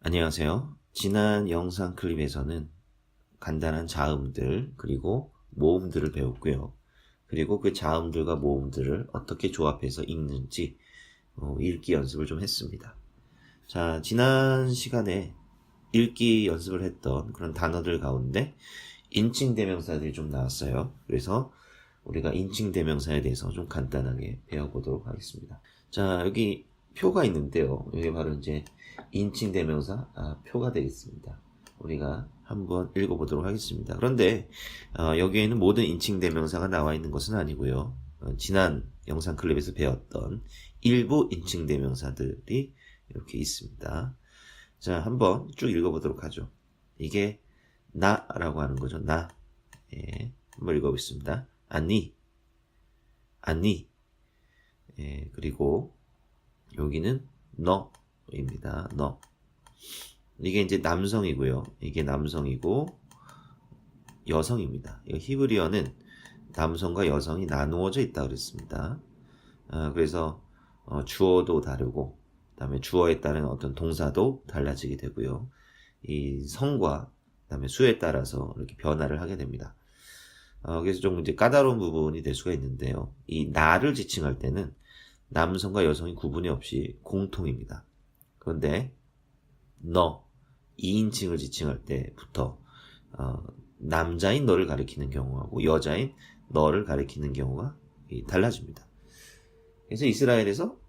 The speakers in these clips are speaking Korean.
안녕하세요. 지난 영상 클립에서는 간단한 자음들 그리고 모음들을 배웠고요. 그리고 그 자음들과 모음들을 어떻게 조합해서 읽는지 읽기 연습을 좀 했습니다. 자, 지난 시간에 읽기 연습을 했던 그런 단어들 가운데 인칭 대명사들이 좀 나왔어요. 그래서 우리가 인칭 대명사에 대해서 좀 간단하게 배워보도록 하겠습니다. 자, 여기 표가 있는데요. 이게 바로 이제 인칭 대명사 표가 되겠습니다. 우리가 한번 읽어보도록 하겠습니다. 그런데 여기에는 모든 인칭 대명사가 나와 있는 것은 아니고요. 지난 영상 클립에서 배웠던 일부 인칭 대명사들이 이렇게 있습니다. 자, 한번 쭉 읽어보도록 하죠. 이게 나라고 하는 거죠. 나. 예, 한번 읽어보겠습니다. 아니, 아니. 예, 그리고 여기는 너입니다. 너. 이게 이제 남성이고요. 이게 남성이고 여성입니다. 이 히브리어는 남성과 여성이 나누어져 있다 그랬습니다. 그래서 주어도 다르고 그다음에 주어에 따른 어떤 동사도 달라지게 되고요. 이 성과 그다음에 수에 따라서 이렇게 변화를 하게 됩니다. 그래서 좀 이제 까다로운 부분이 될 수가 있는데요. 이 나를 지칭할 때는 남성과 여성이 구분이 없이 공통입니다. 그런데 너, 2인칭을 지칭할 때부터 남자인 너를 가리키는 경우하고 여자인 너를 가리키는 경우가 달라집니다. 그래서 이스라엘에서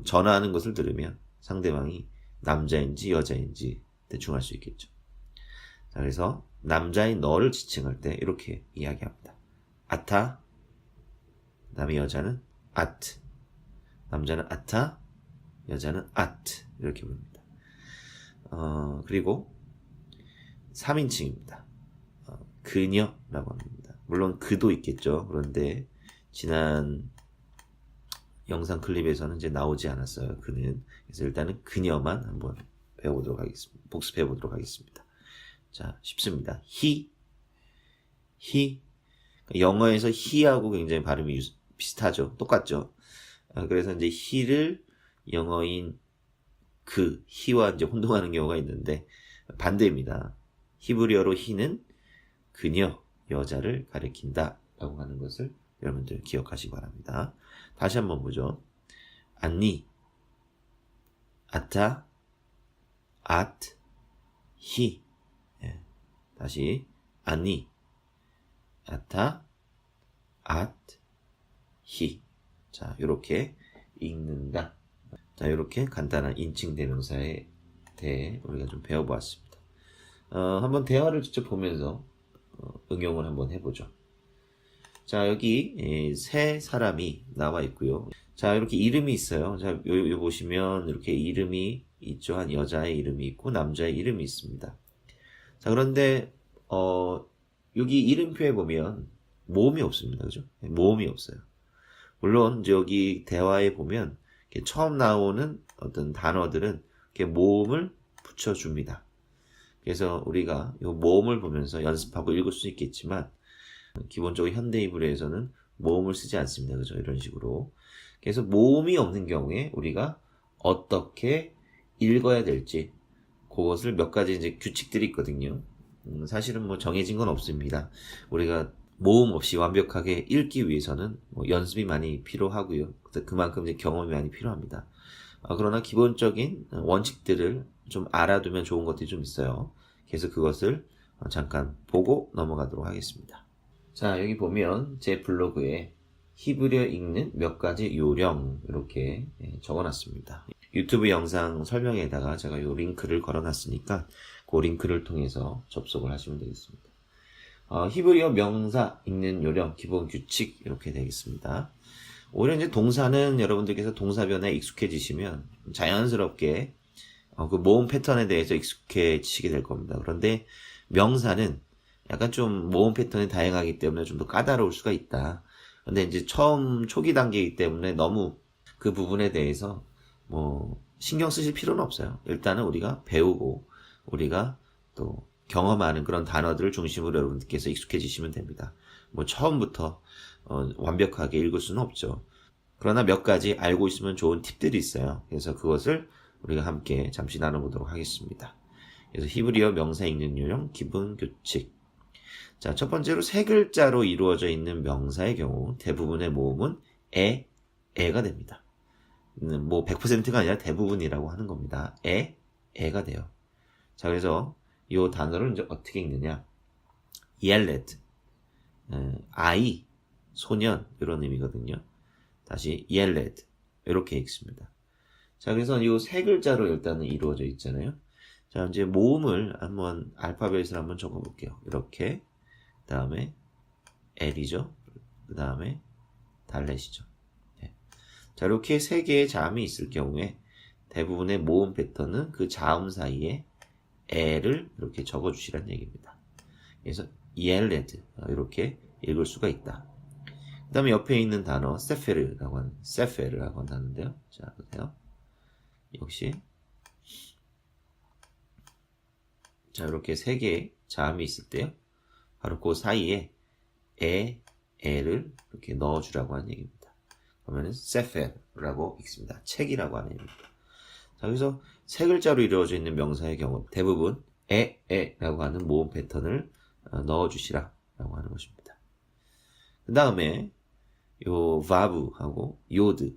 전화하는 것을 들으면 상대방이 남자인지 여자인지 대충 알 수 있겠죠. 자, 그래서 남자인 너를 지칭할 때 이렇게 이야기합니다. 아타, 그 다음에 여자는 아트, 남자는 아타, 여자는 아트 이렇게 부릅니다. 그리고 3인칭입니다. 그녀라고 합니다. 물론 그도 있겠죠. 그런데 지난 영상 클립에서는 이제 나오지 않았어요. 그는. 그래서 일단은 그녀만 한번 배워보도록 하겠습니다. 복습해보도록 하겠습니다. 자, 쉽습니다. he. 영어에서 he하고 굉장히 발음이 비슷하죠. 똑같죠. 그래서 이제 he를 영어인 그, he와 이제 혼동하는 경우가 있는데 반대입니다. 히브리어로 he는 그녀, 여자를 가리킨다 라고 하는 것을 여러분들 기억하시기 바랍니다. 다시 한번 보죠. 아니, 아타, 앗, 히. 예. 다시 아니, 아타, 앗, 히. 자, 이렇게 읽는다. 자, 이렇게 간단한 인칭 대명사에 대해 우리가 좀 배워보았습니다. 한번 대화를 직접 보면서 응용을 한번 해보죠. 자, 여기 세 사람이 나와 있고요. 자, 이렇게 이름이 있어요. 자, 요 보시면 이렇게 이름이 있죠. 한 여자의 이름이 있고 남자의 이름이 있습니다. 자, 그런데 여기 이름표에 보면 모음이 없습니다. 그죠? 모음이 없어요. 물론 이제 여기 대화에 보면 처음 나오는 어떤 단어들은 이렇게 모음을 붙여줍니다. 그래서 우리가 이 모음을 보면서 연습하고 읽을 수 있겠지만 기본적으로 현대 히브리어에서는 모음을 쓰지 않습니다. 그죠? 이런 식으로. 그래서 모음이 없는 경우에 우리가 어떻게 읽어야 될지 그것을 몇 가지 이제 규칙들이 있거든요. 사실은 뭐 정해진 건 없습니다. 우리가 모음 없이 완벽하게 읽기 위해서는 연습이 많이 필요하고요. 그만큼 이제 경험이 많이 필요합니다. 그러나 기본적인 원칙들을 좀 알아두면 좋은 것들이 좀 있어요. 그래서 그것을 잠깐 보고 넘어가도록 하겠습니다. 자, 여기 보면 제 블로그에 히브리어 읽는 몇 가지 요령 이렇게 적어놨습니다. 유튜브 영상 설명에다가 제가 이 링크를 걸어놨으니까 그 링크를 통해서 접속을 하시면 되겠습니다. 히브리어 명사 읽는 요령, 기본 규칙 이렇게 되겠습니다. 오히려 이제 동사는 여러분들께서 동사 변화에 익숙해지시면 자연스럽게 그 모음 패턴에 대해서 익숙해지시게 될 겁니다. 그런데 명사는 약간 좀 모음 패턴이 다양하기 때문에 좀 더 까다로울 수가 있다. 근데 이제 처음 초기 단계이기 때문에 너무 그 부분에 대해서 뭐 신경 쓰실 필요는 없어요. 일단은 우리가 배우고 우리가 또 경험하는 그런 단어들을 중심으로 여러분들께서 익숙해지시면 됩니다. 뭐 처음부터 완벽하게 읽을 수는 없죠. 그러나 몇 가지 알고 있으면 좋은 팁들이 있어요. 그래서 그것을 우리가 함께 잠시 나눠보도록 하겠습니다. 그래서 히브리어 명사 읽는 요령 기본 규칙. 자, 첫 번째로 세 글자로 이루어져 있는 명사의 경우 대부분의 모음은 에가 됩니다. 뭐 100%가 아니라 대부분이라고 하는 겁니다. 에가 돼요. 자, 그래서 이 단어를 이제 어떻게 읽느냐? 옐레드, 아이, 소년 이런 의미거든요. 다시 옐레드 이렇게 읽습니다. 자, 그래서 이 세 글자로 일단은 이루어져 있잖아요. 자, 이제 모음을 한번 알파벳을 한번 적어볼게요. 이렇게, 그 다음에 L이죠. 그 다음에 달렛이죠. 네. 자, 이렇게 세 개의 자음이 있을 경우에 대부분의 모음 패턴은 그 자음 사이에 L을 이렇게 적어주시라는 얘기입니다. 그래서 옐레드 이렇게 읽을 수가 있다. 그 다음에 옆에 있는 단어 세페르라고 하는 단어인데요. 자, 보세요. 역시 자, 이렇게 세 개의 자음이 있을 때요. 바로 그 사이에 에를 이렇게 넣어주라고 하는 얘기입니다. 그러면은 세페르라고 읽습니다. 책이라고 하는 얘기입니다. 자, 그래서 세 글자로 이루어져 있는 명사의 경우 대부분 에라고 하는 모음 패턴을 넣어주시라라고 하는 것입니다. 그 다음에 요 바브하고 요드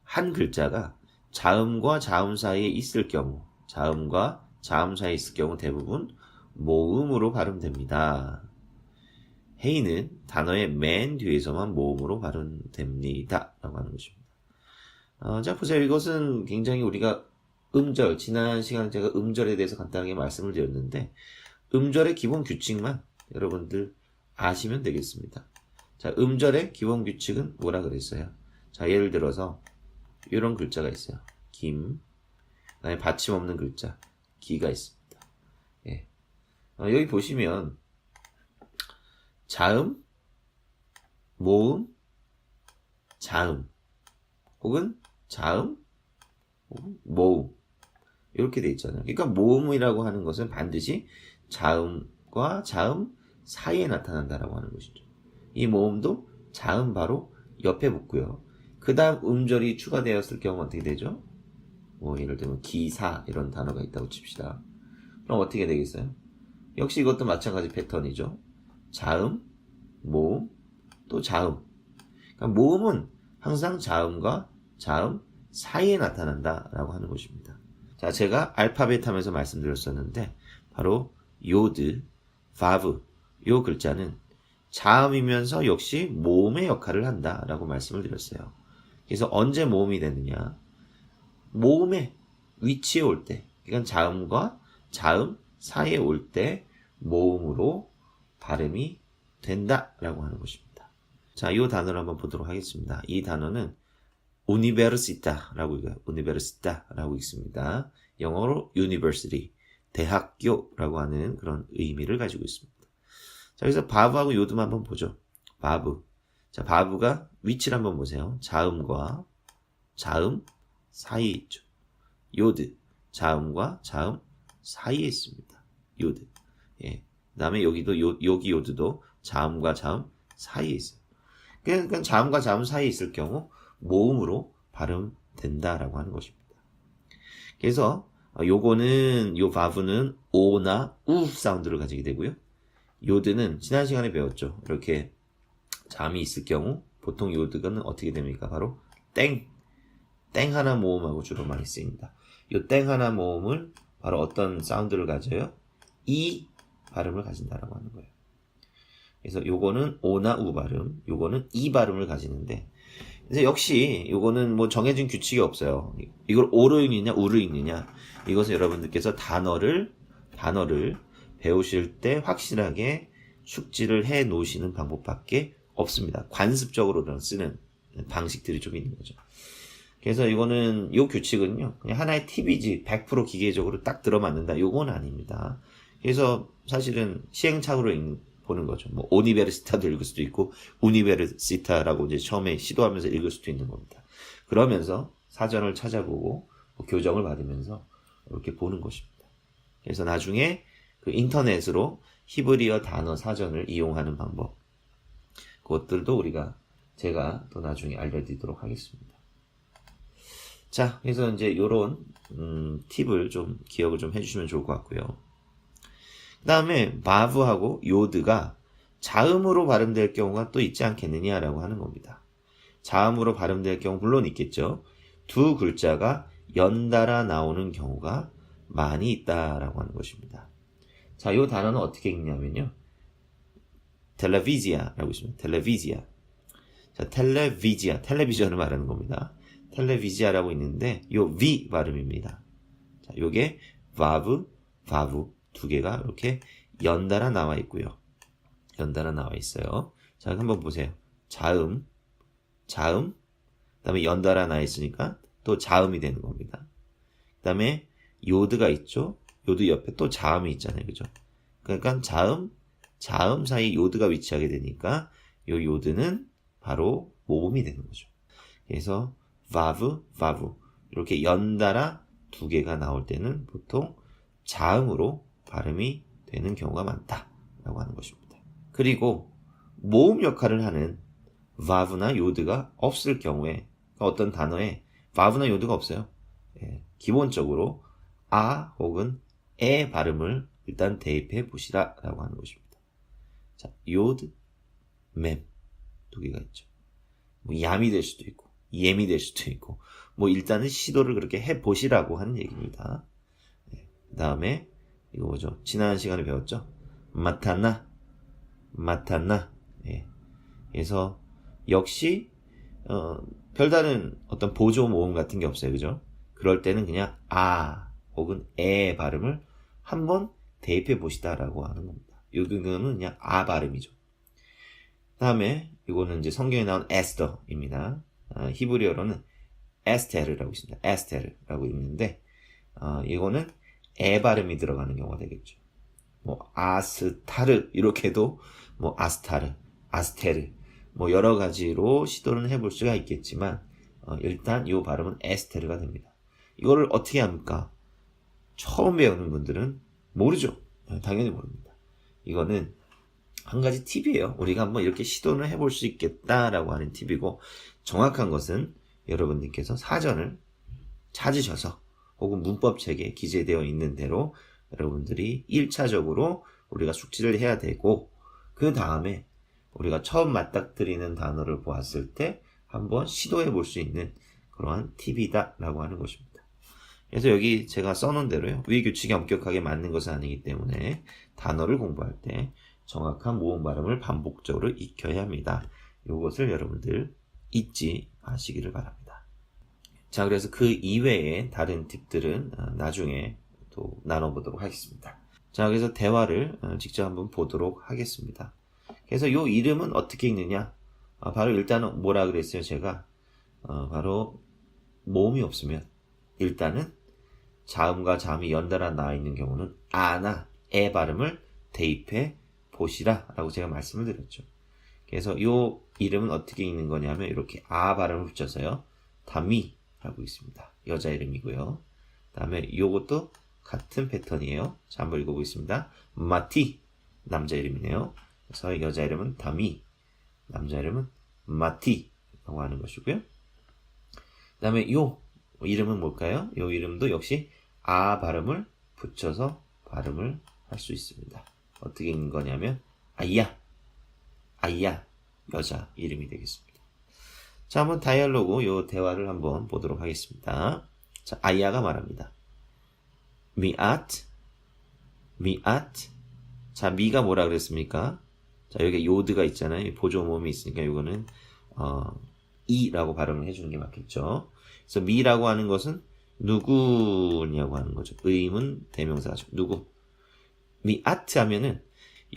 한 글자가 자음과 자음 사이에 있을 경우 자음과 자음 사이에 있을 경우 대부분 모음으로 발음됩니다. 헤이는 단어의 맨 뒤에서만 모음으로 발음됩니다 라고 하는 것입니다. 자, 보세요. 이것은 굉장히 우리가 음절, 지난 시간에 제가 음절에 대해서 간단하게 말씀을 드렸는데 음절의 기본 규칙만 여러분들 아시면 되겠습니다. 자, 음절의 기본 규칙은 뭐라 그랬어요? 자, 예를 들어서 이런 글자가 있어요. 김, 그다음에 받침 없는 글자 기가 있습니다. 예. 여기 보시면 자음, 모음, 자음 혹은 자음, 혹은 모음 이렇게 돼 있잖아요. 그러니까 모음이라고 하는 것은 반드시 자음과 자음 사이에 나타난다라고 하는 것이죠. 이 모음도 자음 바로 옆에 붙고요. 그 다음 음절이 추가되었을 경우 어떻게 되죠? 뭐 예를 들면 기사 이런 단어가 있다고 칩시다. 그럼 어떻게 되겠어요? 역시 이것도 마찬가지 패턴이죠. 자음, 모음, 또 자음. 그러니까 모음은 항상 자음과 자음 사이에 나타난다라고 하는 것입니다. 자, 제가 알파벳 하면서 말씀드렸었는데 바로 요드, 바브 요 글자는 자음이면서 역시 모음의 역할을 한다라고 말씀을 드렸어요. 그래서 언제 모음이 되느냐? 모음의 위치에 올 때, 그러니까 자음과 자음 사이에 올 때 모음으로 발음이 된다라고 하는 것입니다. 자, 이 단어를 한번 보도록 하겠습니다. 이 단어는 university라고 읽습니다. 영어로 university, 대학교라고 하는 그런 의미를 가지고 있습니다. 자, 그래서 바브하고 요드만 한번 보죠. 바브. 자, 바브가 위치를 한번 보세요. 자음과 자음 사이에 있죠. 요드. 자음과 자음 사이에 있습니다. 요드. 예. 그 다음에 여기 요드도 자음과 자음 사이에 있어요. 그러니까 자음과 자음 사이에 있을 경우 모음으로 발음된다라고 하는 것입니다. 그래서 요거는 요 바브는 오나 우 사운드를 가지게 되고요. 요드는 지난 시간에 배웠죠. 이렇게 자음이 있을 경우 보통 요드는 어떻게 됩니까? 바로 땡 하나 모음하고 주로 많이 쓰입니다. 요 땡 하나 모음을 바로 어떤 사운드를 가져요? 이 발음을 가진다라고 하는 거예요. 그래서 요거는 오나 우 발음, 요거는 이 발음을 가지는데 그래서 역시 요거는 뭐 정해진 규칙이 없어요. 이걸 오로 읽느냐 우로 읽느냐 이것은 여러분들께서 단어를 배우실 때 확실하게 숙지를 해 놓으시는 방법밖에 없습니다. 관습적으로 쓰는 방식들이 좀 있는 거죠. 그래서 이거는 요 규칙은요 그냥 하나의 팁이지 100% 기계적으로 딱 들어맞는다 요건 아닙니다. 그래서 사실은 시행착오로 보는 거죠. 뭐 오니베르시타도 읽을 수도 있고 우니베르시타라고 이제 처음에 시도하면서 읽을 수도 있는 겁니다. 그러면서 사전을 찾아보고 뭐 교정을 받으면서 이렇게 보는 것입니다. 그래서 나중에 그 인터넷으로 히브리어 단어 사전을 이용하는 방법 그것들도 제가 또 나중에 알려드리도록 하겠습니다. 자, 그래서 이제 요런 팁을 좀 기억을 좀 해주시면 좋을 것 같고요. 그 다음에 바브하고 요드가 자음으로 발음될 경우가 또 있지 않겠느냐라고 하는 겁니다. 자음으로 발음될 경우 물론 있겠죠. 두 글자가 연달아 나오는 경우가 많이 있다라고 하는 것입니다. 자, 이 단어는 어떻게 읽냐면요. 텔레비지아라고 있습니다. 텔레비지아. 자, 텔레비지아. 텔레비전을 말하는 겁니다. 텔레비지아라고 있는데 요 V 발음입니다. 자, 요게 바브, 바브 두 개가 이렇게 연달아 나와 있고요. 연달아 나와 있어요. 자, 한번 보세요. 자음, 자음, 그 다음에 연달아 나와 있으니까 또 자음이 되는 겁니다. 그 다음에 요드가 있죠. 요드 옆에 또 자음이 있잖아요. 그죠? 그러니까 자음 사이 요드가 위치하게 되니까 요 요드는 바로 모음이 되는 거죠. 그래서 바브, 바브 이렇게 연달아 두 개가 나올 때는 보통 자음으로 발음이 되는 경우가 많다라고 하는 것입니다. 그리고 모음 역할을 하는 바브나 요드가 없을 경우에 어떤 단어에 바브나 요드가 없어요. 예, 기본적으로 아 혹은 에 발음을 일단 대입해 보시라 라고 하는 것입니다. 자, 요드, 맴 두 개가 있죠. 뭐 얌이 될 수도 있고 옘이 될 수도 있고 뭐 일단은 시도를 그렇게 해 보시라고 하는 얘기입니다. 네. 그 다음에 이거 뭐죠? 지난 시간에 배웠죠? 마타나 예. 그래서 역시 별다른 어떤 보조 모음 같은 게 없어요. 그죠? 그럴 때는 그냥 아 혹은 에 발음을 한번 대입해 보시다라고 하는 겁니다. 이거는 그냥 아 발음이죠. 다음에 이거는 이제 성경에 나온 에스더입니다. 히브리어로는 에스테르라고 있습니다. 에스테르라고 있는데 이거는 에 발음이 들어가는 경우가 되겠죠. 뭐 아스타르 이렇게도 뭐 아스타르, 아스테르 뭐 여러 가지로 시도를 해볼 수가 있겠지만 일단 이 발음은 에스테르가 됩니다. 이거를 어떻게 합니까? 처음 배우는 분들은 모르죠. 당연히 모릅니다. 이거는 한 가지 팁이에요. 우리가 한번 이렇게 시도를 해볼 수 있겠다라고 하는 팁이고 정확한 것은 여러분들께서 사전을 찾으셔서 혹은 문법책에 기재되어 있는 대로 여러분들이 1차적으로 우리가 숙지를 해야 되고 그 다음에 우리가 처음 맞닥뜨리는 단어를 보았을 때 한번 시도해 볼 수 있는 그러한 팁이다 라고 하는 것입니다. 그래서 여기 제가 써놓은 대로요. 위 규칙이 엄격하게 맞는 것은 아니기 때문에 단어를 공부할 때 정확한 모음 발음을 반복적으로 익혀야 합니다. 이것을 여러분들 잊지 마시기를 바랍니다. 자, 그래서 그 이외의 다른 팁들은 나중에 또 나눠보도록 하겠습니다. 자, 그래서 대화를 직접 한번 보도록 하겠습니다. 그래서 이 이름은 어떻게 읽느냐? 바로 일단은 뭐라 그랬어요, 제가? 바로 모음이 없으면 일단은 자음과 자음이 연달아 나와 있는 경우는 아나 에 발음을 대입해 보시라 라고 제가 말씀을 드렸죠. 그래서 이 이름은 어떻게 읽는 거냐면 이렇게 아 발음을 붙여서요. 다미라고 있습니다. 여자 이름이고요. 그 다음에 이것도 같은 패턴이에요. 자, 한번 읽어보겠습니다. 마티 남자 이름이네요. 그래서 여자 이름은 다미, 남자 이름은 마티라고 하는 것이고요. 그 다음에 이 이름은 뭘까요? 이 이름도 역시 아 발음을 붙여서 발음을 할 수 있습니다. 어떻게 읽는 거냐면 아이야 여자 이름이 되겠습니다. 자, 한번 다이얼로그 요 대화를 한번 보도록 하겠습니다. 자, 아이야가 말합니다. 미앗 자, 미가 뭐라 그랬습니까? 자, 여기 요드가 있잖아요. 보조 모음이 있으니까 이거는 이라고 발음을 해주는 게 맞겠죠. 그래서 미라고 하는 것은 누구냐고 하는 거죠. 의문 대명사죠. 누구? 미아트 하면은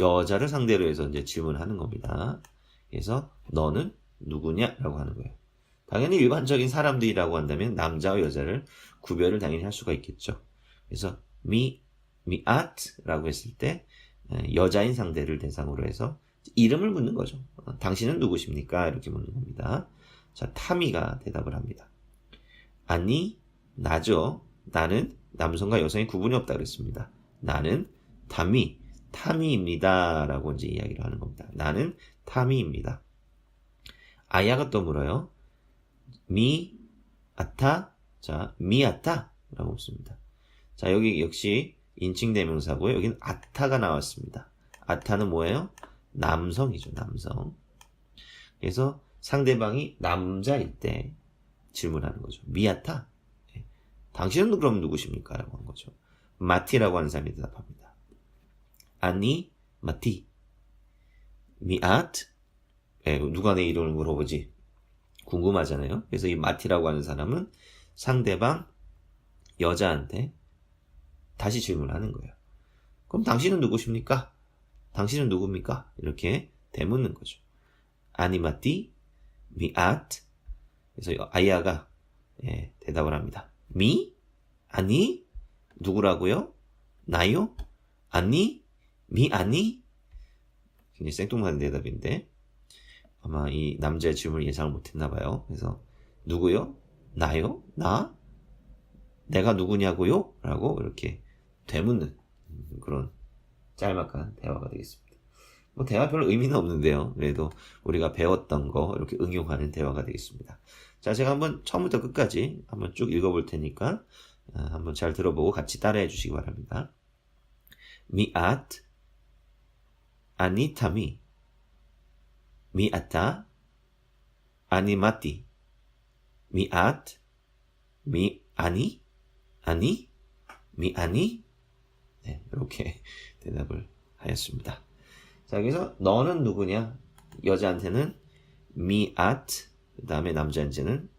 여자를 상대로 해서 이제 질문하는 겁니다. 그래서 너는 누구냐라고 하는 거예요. 당연히 일반적인 사람들이라고 한다면 남자와 여자를 구별을 당연히 할 수가 있겠죠. 그래서 미아트라고 했을 때 여자인 상대를 대상으로 해서 이름을 묻는 거죠. 당신은 누구십니까? 이렇게 묻는 겁니다. 자, 타미가 대답을 합니다. 아니, 나죠. 나는 남성과 여성의 구분이 없다 그랬습니다. 나는 타미입니다. 라고 이제 이야기를 하는 겁니다. 나는 타미입니다. 아야가 또 물어요. 미, 아타, 자, 미아타 라고 묻습니다. 자, 여기 역시 인칭 대명사고요. 여기는 아타가 나왔습니다. 아타는 뭐예요? 남성이죠, 남성. 그래서 상대방이 남자일 때 질문하는 거죠. 미아타? 예. 당신은 그럼 누구십니까? 라고 한 거죠. 마티라고 하는 사람이 대답합니다. 아니, 마티. 미아트? 예, 누가 내 이름을 물어보지? 궁금하잖아요. 그래서 이 마티라고 하는 사람은 상대방 여자한테 다시 질문하는 거예요. 그럼 당신은 누구십니까? 당신은 누굽니까? 이렇게 되묻는 거죠. 아니 마티, 미아트. 그래서 아이아가 대답을 합니다. 미? 아니? 누구라고요? 나요? 아니? 미 아니? 굉장히 생뚱맞은 대답인데 아마 이 남자의 질문을 예상을 못했나 봐요. 그래서 누구요? 나요? 나? 내가 누구냐고요? 라고 이렇게 되묻는 그런 짤막한 대화가 되겠습니다. 뭐 대화 별로 의미는 없는데요. 그래도 우리가 배웠던 거 이렇게 응용하는 대화가 되겠습니다. 자, 제가 한번 처음부터 끝까지 한번 쭉 읽어볼 테니까 한번 잘 들어보고 같이 따라해 주시기 바랍니다. 미앗 아니타미 미아타 아니마티 미앗 미아니 아니 미아니 네, 이렇게 대답을 하였습니다. 자, 여기서 너는 누구냐? 여자한테는 미앗, 그 다음에 남자한테는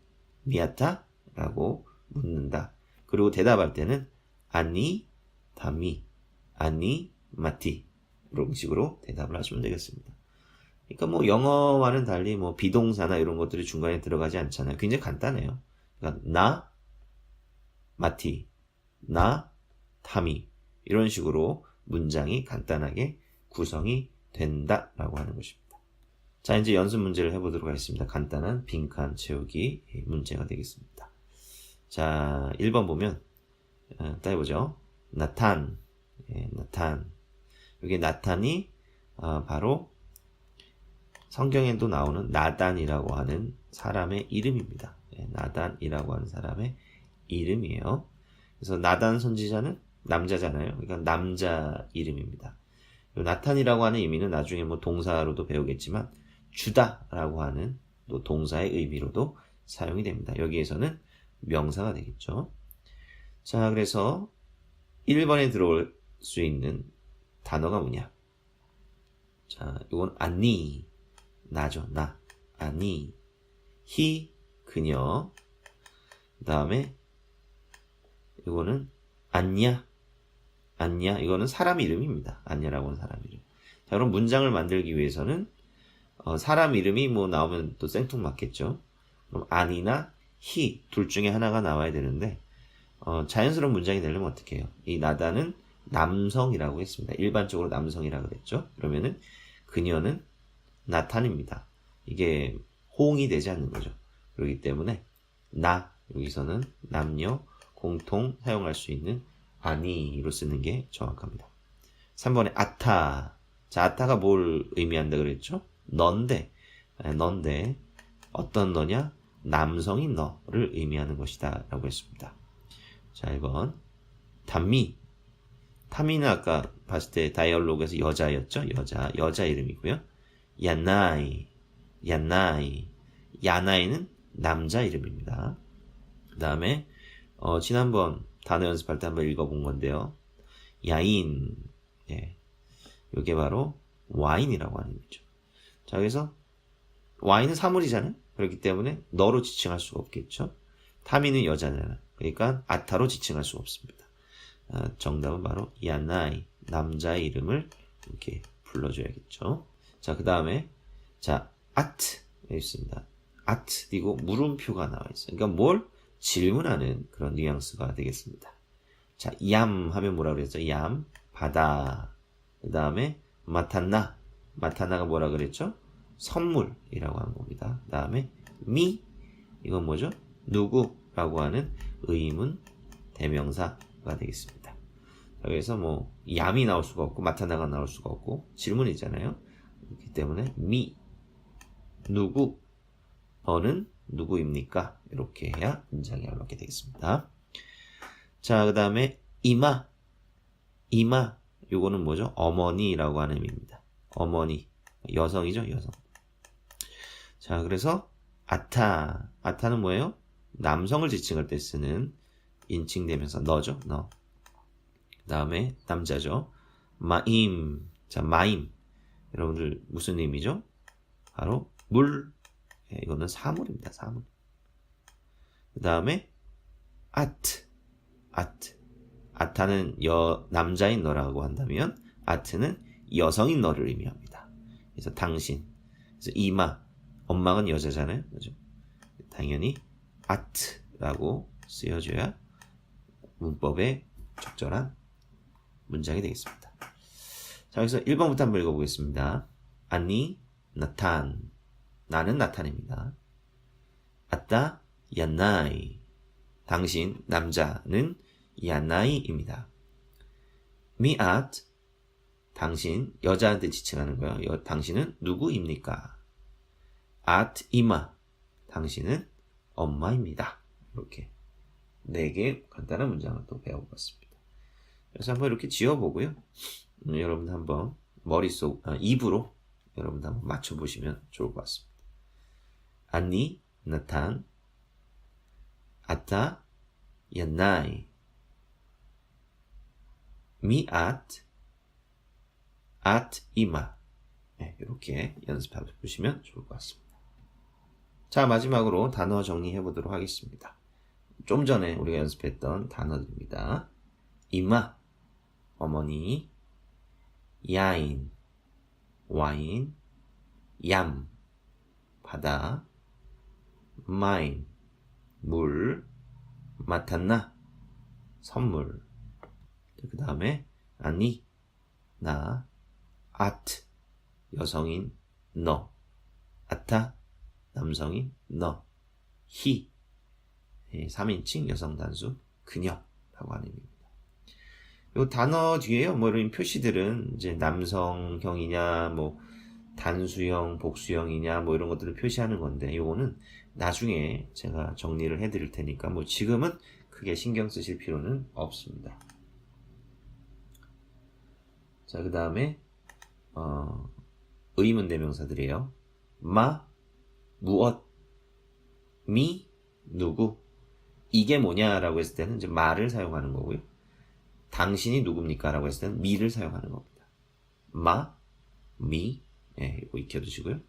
미아타 라고 묻는다. 그리고 대답할 때는 아니 다미 아니 마티 이런 식으로 대답을 하시면 되겠습니다. 그러니까 뭐 영어와는 달리 뭐 비동사나 이런 것들이 중간에 들어가지 않잖아요. 굉장히 간단해요. 그러니까 나 마티, 나 타미 이런 식으로 문장이 간단하게 구성이 된다라고 하는 것입니다. 자, 이제 연습 문제를 해보도록 하겠습니다. 간단한 빈칸 채우기 문제가 되겠습니다. 자, 1번 보면 따져보죠. 나탄, 나탄. 여기 나탄이 바로 성경에도 나오는 나단이라고 하는 사람의 이름입니다. 나단이라고 하는 사람의 이름이에요. 그래서 나단 선지자는 남자잖아요. 그러니까 남자 이름입니다. 나탄이라고 하는 의미는 나중에 뭐 동사로도 배우겠지만 주다라고 하는 또 동사의 의미로도 사용이 됩니다. 여기에서는 명사가 되겠죠. 자, 그래서 1번에 들어올 수 있는 단어가 뭐냐? 자, 이건 아니, 나죠. 나, 아니, 히, 그녀. 그 다음에 이거는 안냐, 안냐. 이거는 사람 이름입니다. 안냐라고 하는 사람 이름. 자, 그럼 문장을 만들기 위해서는 사람 이름이 뭐 나오면 또 생뚱맞겠죠. 그럼 아니나 히 둘 중에 하나가 나와야 되는데 자연스러운 문장이 되려면 어떻게 해요? 이 나단은 남성이라고 했습니다. 일반적으로 남성이라고 그랬죠. 그러면은 그녀는 나탄입니다. 이게 호응이 되지 않는 거죠. 그렇기 때문에 나 여기서는 남녀 공통 사용할 수 있는 아니로 쓰는 게 정확합니다. 3번에 아타. 자, 아타가 뭘 의미한다 그랬죠? 넌데 어떤 너냐? 남성인 너를 의미하는 것이다 라고 했습니다. 자, 1번 담미. 타미는 아까 봤을 때 다이얼로그에서 여자였죠? 여자 이름이고요. 야나이. 야나이는 남자 이름입니다. 그 다음에 지난번 단어 연습할 때 한번 읽어본 건데요. 야인. 이게 바로 와인이라고 하는 거죠. 자, 그래서 와인은 사물이잖아요. 그렇기 때문에 너로 지칭할 수가 없겠죠. 타미는 여자잖아요. 그러니까 아타로 지칭할 수가 없습니다. 정답은 바로 야나이, 남자의 이름을 이렇게 불러줘야겠죠. 자, 그 다음에 자, 아트 여기 있습니다. 아트 그리고 물음표가 나와 있어요. 그러니까 뭘 질문하는 그런 뉘앙스가 되겠습니다. 자, 얌 하면 뭐라 그랬죠? 얌, 바다. 그 다음에 마타나가 뭐라 그랬죠? 선물이라고 하는 겁니다. 그 다음에 미, 이건 뭐죠? 누구라고 하는 의문 대명사가 되겠습니다. 그래서 뭐 얌이 나올 수가 없고 마타나가 나올 수가 없고 질문이잖아요. 그렇기 때문에 미, 누구, 너는 누구입니까? 이렇게 해야 문장이 알맞게 되겠습니다. 자, 그 다음에 이마. 이마. 요거는 뭐죠? 어머니라고 하는 의미입니다. 어머니. 여성이죠, 여성. 자, 그래서 아타. 아타는 뭐예요? 남성을 지칭할 때 쓰는 인칭대명사 너죠, 너. 그 다음에 남자죠. 마임. 자, 마임. 여러분들 무슨 의미죠? 바로 물. 예, 이거는 사물입니다, 사물. 그 다음에 아트. 아트. 아타는 남자인 너라고 한다면 아트는 여성인 너를 의미합니다. 그래서 당신. 그래서 이마. 엄마는 여자잖아요. 그죠? 당연히 아트라고 쓰여줘야 문법에 적절한 문장이 되겠습니다. 자, 여기서 1번부터 한번 읽어보겠습니다. 아니 나탄. 나는 나탄입니다. 아따 얀나이. 당신 남자는 얀나이입니다. 미앗. 당신 여자한테 지칭하는 거예요. 당신은 누구입니까? 앗 이마. 당신은 엄마입니다. 이렇게 4개 간단한 문장을 또 배워봤습니다. 그래서 한번 이렇게 지어보고요. 여러분 한번 머릿속 입으로 여러분 한번 맞춰보시면 좋을 것 같습니다. 아니 나탄 아따 얀나이 미앗 앗 이마. 네, 이렇게 연습해 보시면 좋을 것 같습니다. 자, 마지막으로 단어 정리해 보도록 하겠습니다. 좀 전에 우리가 연습했던 단어들입니다. 이마, 어머니, 야인, 와인, 얌, 바다, 마인, 물, 마탄나, 선물. 그 다음에 아니, 나, 아트, 여성인 너, 아타, 남성인 너, 히, 3인칭 여성 단수 그녀라고 하는 의미입니다. 이 단어 뒤에요, 뭐 이런 표시들은 이제 남성형이냐, 뭐 단수형, 복수형이냐, 뭐 이런 것들을 표시하는 건데, 요거는 나중에 제가 정리를 해드릴 테니까, 뭐 지금은 크게 신경 쓰실 필요는 없습니다. 자, 그 다음에 의문 대명사들이에요. 마, 무엇, 미, 누구. 이게 뭐냐라고 했을 때는 이제 마를 사용하는 거고요. 당신이 누굽니까? 라고 했을 때는 미를 사용하는 겁니다. 마, 미, 예, 이거 익혀두시고요.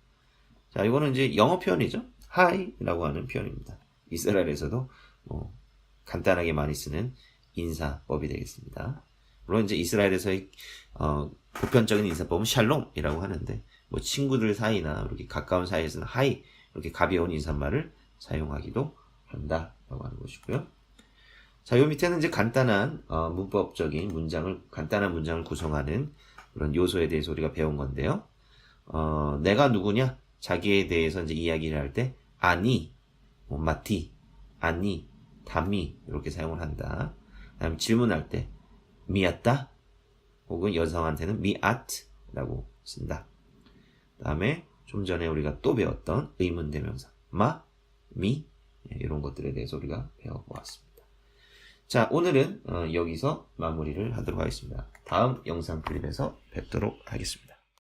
자, 이거는 이제 영어 표현이죠. 하이라고 하는 표현입니다. 이스라엘에서도 뭐 간단하게 많이 쓰는 인사법이 되겠습니다. 물론 이제 이스라엘에서의 보편적인 인사법은 샬롬이라고 하는데, 뭐 친구들 사이나 이렇게 가까운 사이에서는 하이, 이렇게 가벼운 인사말을 사용하기도 한다라고 하는 것이고요. 자, 요 밑에는 이제 간단한 문법적인 간단한 문장을 구성하는 그런 요소에 대해서 우리가 배운 건데요. 내가 누구냐? 자기에 대해서 이제 이야기를 할 때 아니, 뭐 마티, 아니, 다미 이렇게 사용을 한다. 그다음 질문할 때 미았다, 혹은 여성한테는 미앗라고 쓴다. 그다음에 좀 전에 우리가 또 배웠던 의문 대명사 마, 미, 이런 것들에 대해서 우리가 배워보았습니다. 자, 오늘은 여기서 마무리를 하도록 하겠습니다. 다음 영상 클립에서 뵙도록 하겠습니다.